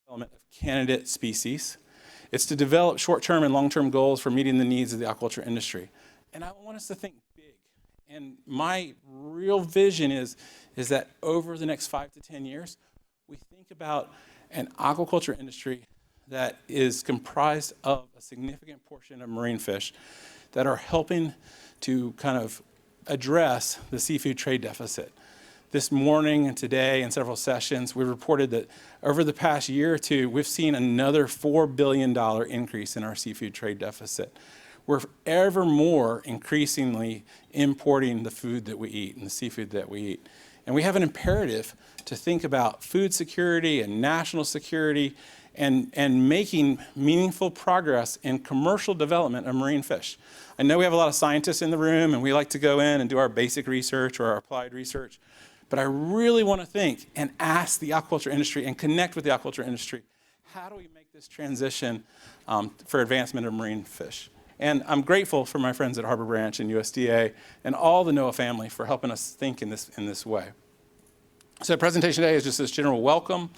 development of candidate species. It's to develop short-term and long-term goals for meeting the needs of the aquaculture industry. And I want us to think big. And my real vision is that over the next 5 to 10 years, we think about an aquaculture industry that is comprised of a significant portion of marine fish that are helping to kind of address the seafood trade deficit. This morning and today in several sessions, we reported that over the past year or two, we've seen another $4 billion increase in our seafood trade deficit. We're ever more increasingly importing the food that we eat and the seafood that we eat. And we have an imperative to think about food security and national security and making meaningful progress in commercial development of marine fish. I know we have a lot of scientists in the room and we like to go in and do our basic research or our applied research, but I really want to think and ask the aquaculture industry and connect with the aquaculture industry. How do we make this transition for advancement of marine fish? And I'm grateful for my friends at Harbor Branch and USDA and all the NOAA family for helping us think in this way. So the presentation today is just this general welcome.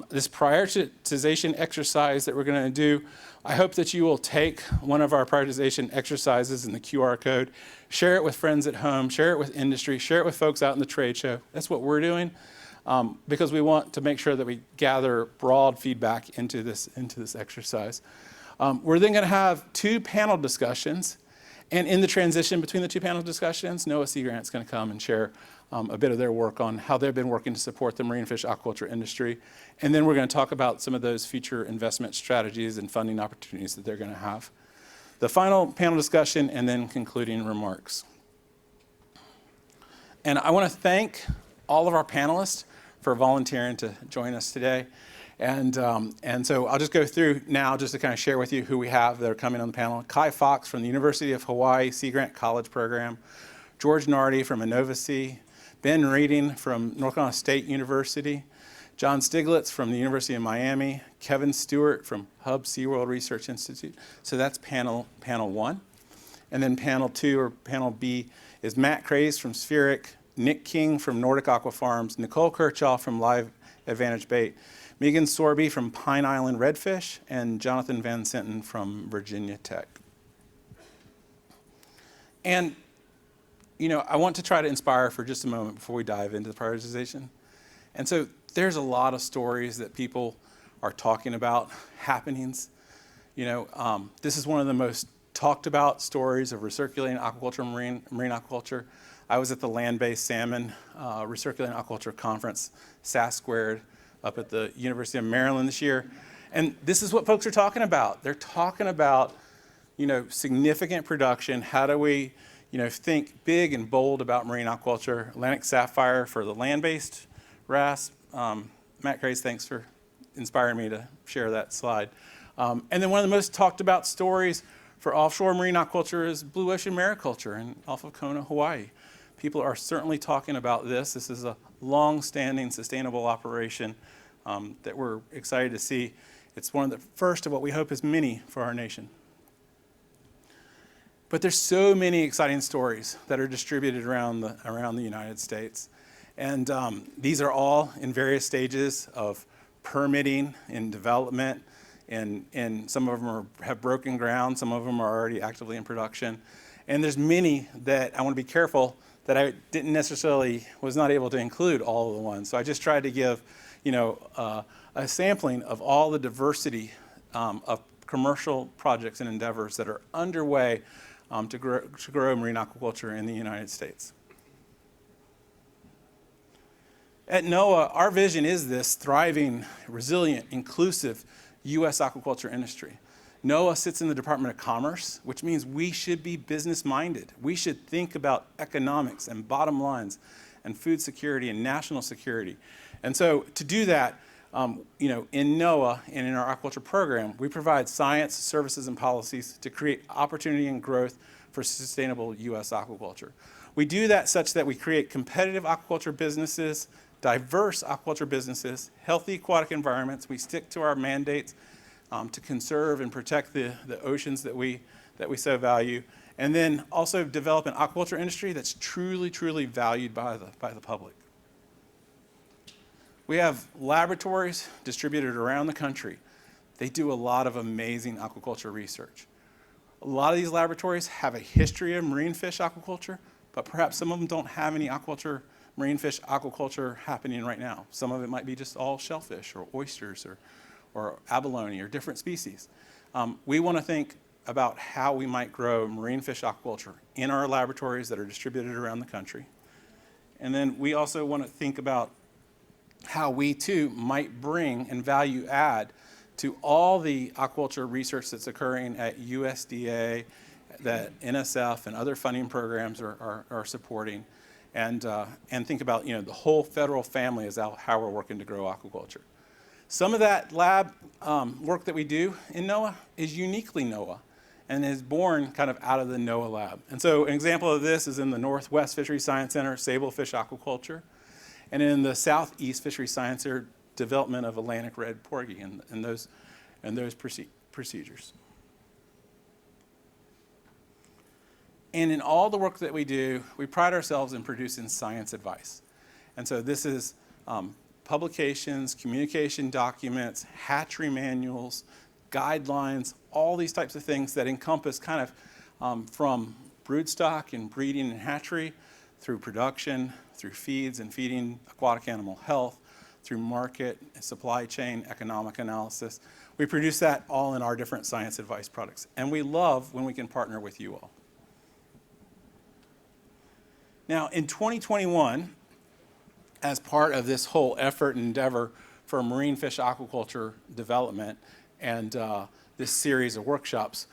This prioritization exercise that we're going to do, I hope that you will take one of our prioritization exercises in the QR code, share it with friends at home, share it with industry, share it with folks out in the trade show. That's what we're doing because we want to make sure that we gather broad feedback into this exercise. We're then going to have 2 panel discussions, and in the transition between the 2 panel discussions, NOAA Sea Grant's going to come and share a bit of their work on how they've been working to support the marine fish aquaculture industry. And then we're going to talk about some of those future investment strategies and funding opportunities that they're going to have. The final panel discussion and then concluding remarks. And I want to thank all of our panelists for volunteering to join us today. And so I'll just go through now just to kind of share with you who we have that are coming on the panel. Kai Fox from the University of Hawaii Sea Grant College Program, George Nardi from Inova Sea, Ben Reading from North Carolina State University, John Stiglitz from the University of Miami, Kevin Stewart from Hub SeaWorld Research Institute. So that's panel 1. And then panel 2 or panel B is Matt Craze from Spheric, Nick King from Nordic Aqua Farms, Nicole Kirchhoff from Live Advantage Bait, Megan Sorby from Pine Island Redfish, and Jonathan Van Sinten from Virginia Tech. And you know, I want to try to inspire for just a moment before we dive into the prioritization. And so there's a lot of stories that people are talking about, happenings. You know, this is one of the most talked about stories of recirculating aquaculture, marine aquaculture. I was at the land-based salmon recirculating aquaculture conference, SAS Squared, up at the University of Maryland this year. And this is what folks are talking about. They're talking about, you know, significant production. How do we, you know, think big and bold about marine aquaculture? Atlantic Sapphire for the land-based wrasse. Matt Craze, thanks for inspiring me to share that slide. And then one of the most talked about stories for offshore marine aquaculture is blue ocean mariculture off of Kona, Hawaii. People are certainly talking about this. This is a long-standing sustainable operation that we're excited to see. It's one of the first of what we hope is many for our nation. But there's so many exciting stories that are distributed around the United States. And these are all in various stages of permitting and development. And some of them have broken ground. Some of them are already actively in production. And there's many that I want to be careful that I was not able to include all of the ones. So I just tried to give, you know, a sampling of all the diversity of commercial projects and endeavors that are underway to grow marine aquaculture in the United States. At NOAA, our vision is this thriving, resilient, inclusive U.S. aquaculture industry. NOAA sits in the Department of Commerce, which means we should be business-minded. We should think about economics and bottom lines and food security and national security. And so to do that, you know, in NOAA and in our aquaculture program, we provide science, services, and policies to create opportunity and growth for sustainable U.S. aquaculture. We do that such that we create competitive aquaculture businesses, diverse aquaculture businesses, healthy aquatic environments. We stick to our mandates to conserve and protect the oceans that we so value, and then also develop an aquaculture industry that's truly, truly valued by the public. We have laboratories distributed around the country. They do a lot of amazing aquaculture research. A lot of these laboratories have a history of marine fish aquaculture, but perhaps some of them don't have any marine fish aquaculture happening right now. Some of it might be just all shellfish or oysters or abalone or different species. We want to think about how we might grow marine fish aquaculture in our laboratories that are distributed around the country. And then we also want to think about how we too might bring and value add to all the aquaculture research that's occurring at USDA, that NSF and other funding programs are supporting, and think about the whole federal family is how we're working to grow aquaculture. Some of that lab work that we do in NOAA is uniquely NOAA and is born kind of out of the NOAA lab. And so an example of this is in the Northwest Fisheries Science Center, Sable Fish Aquaculture, and in the Southeast Fisheries Science Center, development of Atlantic red porgy and those procedures. And in all the work that we do, we pride ourselves in producing science advice. And so this is publications, communication documents, hatchery manuals, guidelines, all these types of things that encompass kind of from broodstock and breeding and hatchery through production, through feeds and feeding, aquatic animal health, through market, supply chain, economic analysis. We produce that all in our different science advice products. And we love when we can partner with you all. Now, in 2021, as part of this whole effort and endeavor for marine fish aquaculture development and this series of workshops,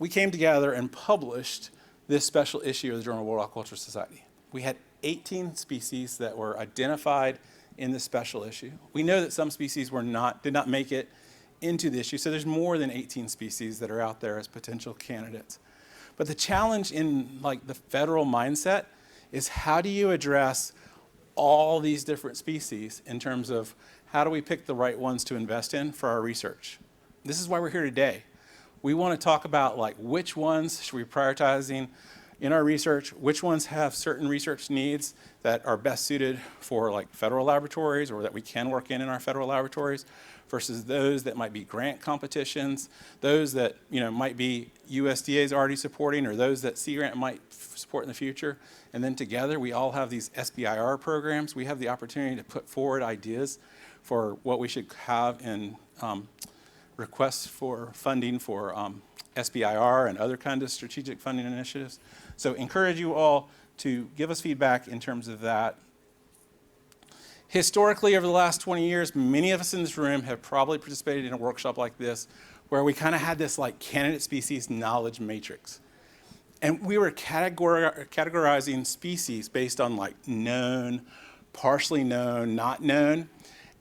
we came together and published this special issue of the Journal of World Aquaculture Society. We had 18 species that were identified in this special issue. We know that some species did not make it into the issue, so there's more than 18 species that are out there as potential candidates. But the challenge in the federal mindset is how do you address all these different species in terms of how do we pick the right ones to invest in for our research? This is why we're here today. We want to talk about which ones should we be prioritizing in our research, which ones have certain research needs that are best suited for federal laboratories or that we can work in our federal laboratories versus those that might be grant competitions, those that might be USDA's already supporting or those that Sea Grant might support in the future. And then together we all have these SBIR programs. We have the opportunity to put forward ideas for what we should have in requests for funding for SBIR and other kinds of strategic funding initiatives. So encourage you all to give us feedback in terms of that. Historically, over the last 20 years, many of us in this room have probably participated in a workshop like this where we kind of had this candidate species knowledge matrix. And we were categorizing species based on known, partially known, not known.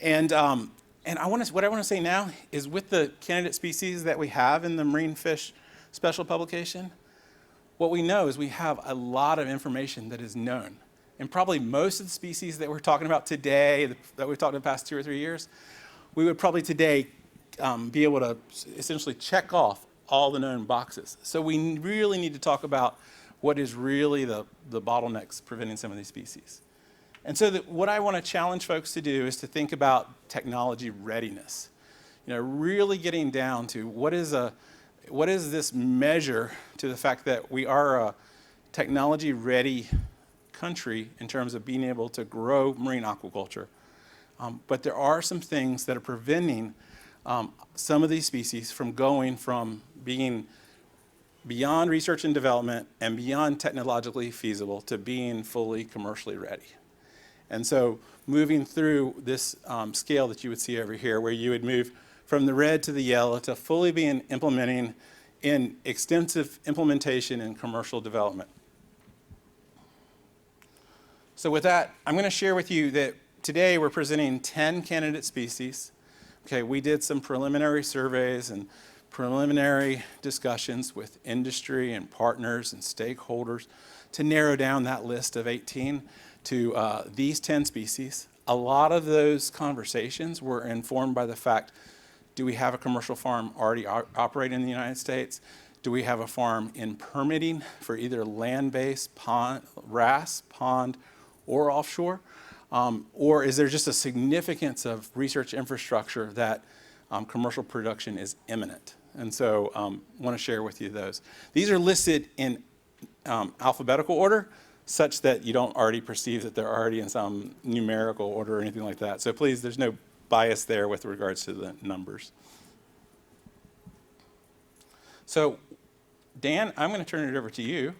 And what I want to say now is with the candidate species that we have in the Marine Fish Special Publication, what we know is we have a lot of information that is known. And probably most of the species that we're talking about today, that we've talked about the past 2 or 3 years, we would probably today be able to essentially check off all the known boxes. So we really need to talk about what is really the bottlenecks preventing some of these species. And so what I want to challenge folks to do is to think about technology readiness. Really getting down to what is this measure to the fact that we are a technology ready country in terms of being able to grow marine aquaculture. But there are some things that are preventing some of these species from going from being beyond research and development and beyond technologically feasible to being fully commercially ready. And so moving through this scale that you would see over here, where you would move from the red to the yellow to fully implementing in extensive implementation and commercial development. So with that, I'm going to share with you that today we're presenting 10 candidate species. Okay, we did some preliminary surveys and preliminary discussions with industry and partners and stakeholders to narrow down that list of 18 to these 10 species. A lot of those conversations were informed by the fact, do we have a commercial farm already operating in the United States? Do we have a farm in permitting for either land-based pond, RAS, pond, or offshore? Or is there just a significance of research infrastructure that commercial production is imminent? And so I want to share with you those. These are listed in alphabetical order, such that you don't already perceive that they're already in some numerical order or anything like that. So please, there's no bias there with regards to the numbers. So Dan, I'm going to turn it over to you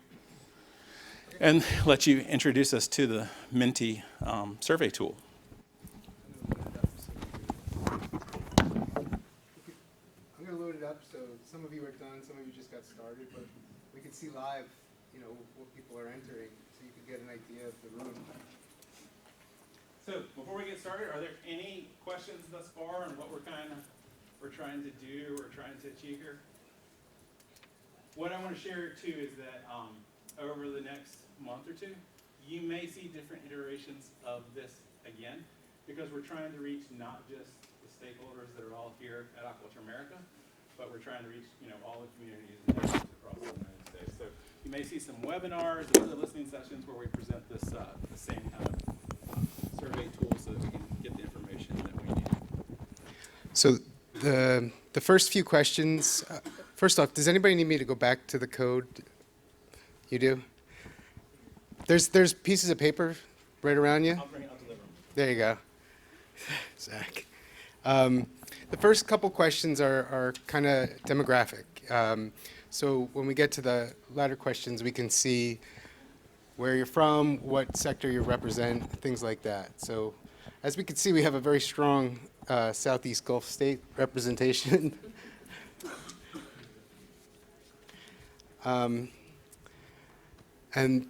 and let you introduce us to the Menti survey tool. I'm going to load it up, so some of you are done, some of you just got started, but we can see live, what people are entering, so you can get an idea of the room. So before we get started, are there any questions thus far on what we're trying to do or trying to achieve here? What I want to share too is that over the next month or two, you may see different iterations of this again, because we're trying to reach not just the stakeholders that are all here at Aquaculture America, but we're trying to reach all the communities and nations across the United States. So you may see some webinars and other listening sessions where we present this the same kind of survey tool so that we can get the information that we need. So the first few questions, first off, does anybody need me to go back to the code? You do? There's pieces of paper right around you? I'll bring it out to the room. There you go. Zach. The first couple questions are kind of demographic. So when we get to the latter questions, we can see where you're from, what sector you represent, things like that. So as we can see, we have a very strong Southeast Gulf state representation. And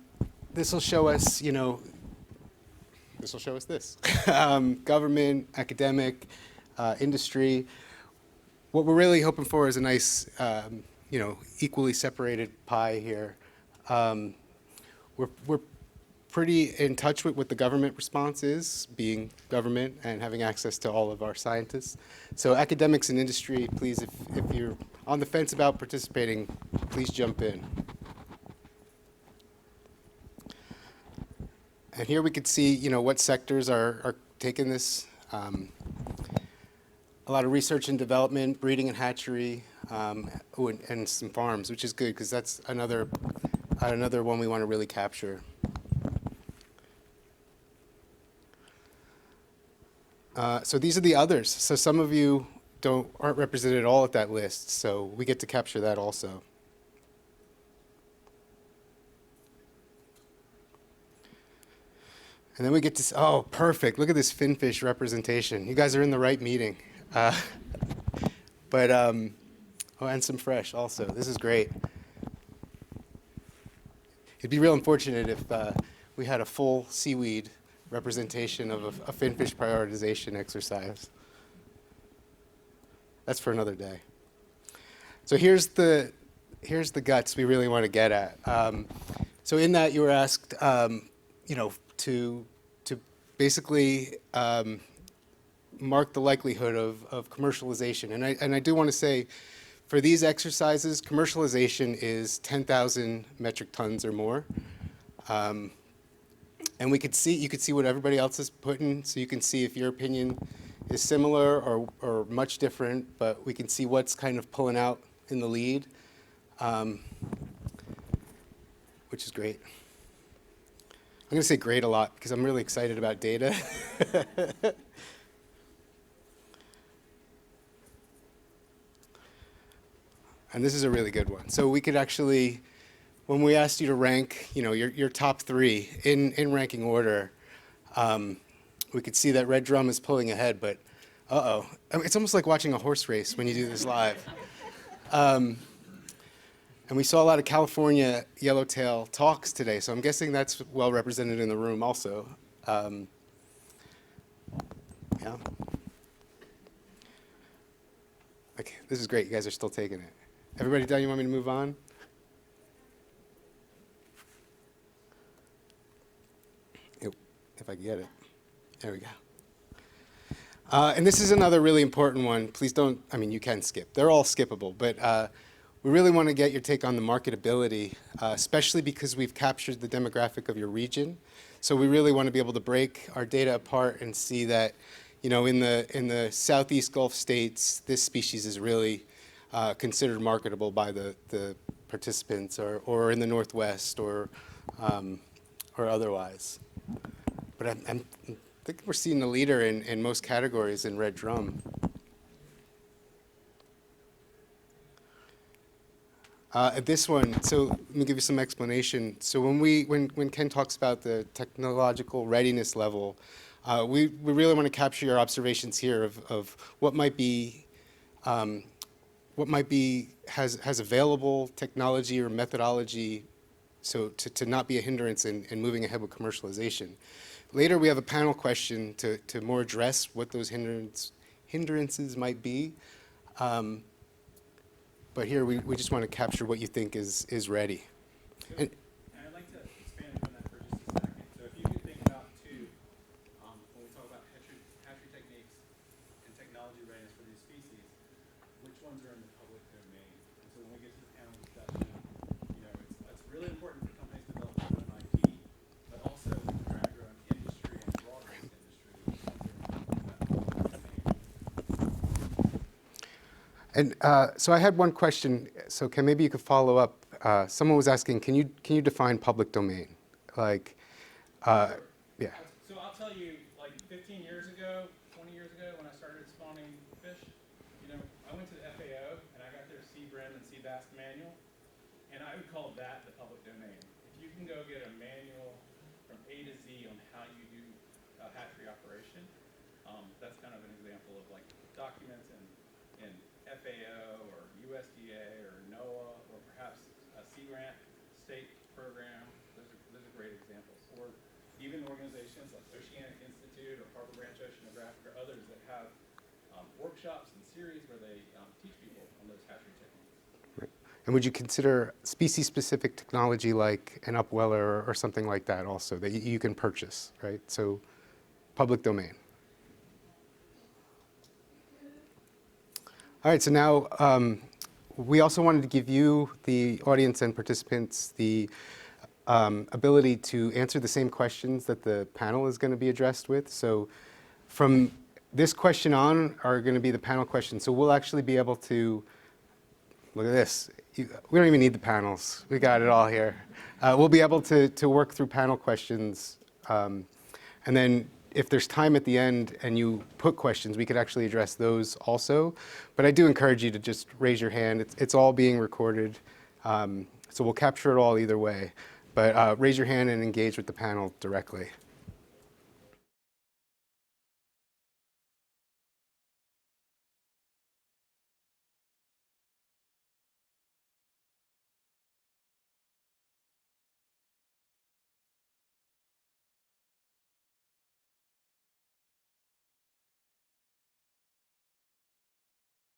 this will show us, this will show us this. Government, academic, industry. What we're really hoping for is a nice, equally separated pie here. We're pretty in touch with what the government response is, being government and having access to all of our scientists. So academics and industry, please, if you're on the fence about participating, please jump in. And here we could see, what sectors are taking this. A lot of research and development, breeding and hatchery, and some farms, which is good because that's another one we want to really capture. So these are the others. So some of you aren't represented at all at that list, so we get to capture that also. And then we get to, oh, perfect. Look at this Finfish representation. You guys are in the right meeting. Oh, and some fresh also. This is great. It'd be real unfortunate if we had a full seaweed representation of a finfish prioritization exercise. That's for another day. So here's the guts we really want to get at. So in that you were asked, to basically mark the likelihood of commercialization. And I do want to say, for these exercises, commercialization is 10,000 metric tons or more. And you could see what everybody else is putting, so you can see if your opinion is similar or much different, but we can see what's kind of pulling out in the lead, which is great. I'm going to say great a lot because I'm really excited about data. And this is a really good one. So we could actually, when we asked you to rank, your top three in ranking order, we could see that Red Drum is pulling ahead, but uh-oh. It's almost like watching a horse race when you do this live. And we saw a lot of California yellowtail talks today, so I'm guessing that's well represented in the room also. Yeah. Okay, this is great. You guys are still taking it. Everybody done? You want me to move on? If I can get it. There we go. And this is another really important one. Please don't, you can skip. They're all skippable, but we really want to get your take on the marketability, especially because we've captured the demographic of your region. So we really want to be able to break our data apart and see that, in the southeast Gulf states, this species is really considered marketable by the participants, or in the Northwest, or otherwise. But I think we're seeing the leader in most categories in red drum. This one, so let me give you some explanation. So when Ken talks about the technological readiness level, we really want to capture your observations here of what might be has available technology or methodology, so to not be a hindrance in moving ahead with commercialization. Later, we have a panel question to more address what those hindrances might be. But here, we just want to capture what you think is ready. And I'd like to expand on that for just a second. So if you could think about, too, when we talk about hatchery techniques and technology readiness for these species, which ones are in the public domain? And so when we get to the panel discussion, it's really important for companies to develop their own IP, but also when we're trying to grow an industry and broad-based industry, which ones are in that public domain? And so I had one question. So Ken, maybe you could follow up. Someone was asking, can you define public domain? Like, yeah. So I'll tell you, like 15 years ago, 20 years ago, when I started spawning fish, I went to the FAO and I got their sea bream and sea bass manual, and I would call that the public domain. If you can go get a manual from A to Z on how you do a hatchery operation, that's kind of an example of like documents in FAO or USDA or NOAA or perhaps a Sea Grant state program. Those are great examples. Or even organizations like Oceanic Institute or Harbor Branch Oceanographic or others that have workshops and series where they teach people on those hatchery techniques. Right. And would you consider species-specific technology like an upweller or something like that also that you can purchase, right? So public domain. All right, so now we also wanted to give you, the audience and participants, the ability to answer the same questions that the panel is going to be addressed with. So from this question on are going to be the panel questions. So we'll actually be able to, look at this. We don't even need the panels. We got it all here. We'll be able to work through panel questions. And then if there's time at the end and you put questions, we could actually address those also. But I do encourage you to just raise your hand. It's all being recorded. So we'll capture it all either way. But raise your hand and engage with the panel directly.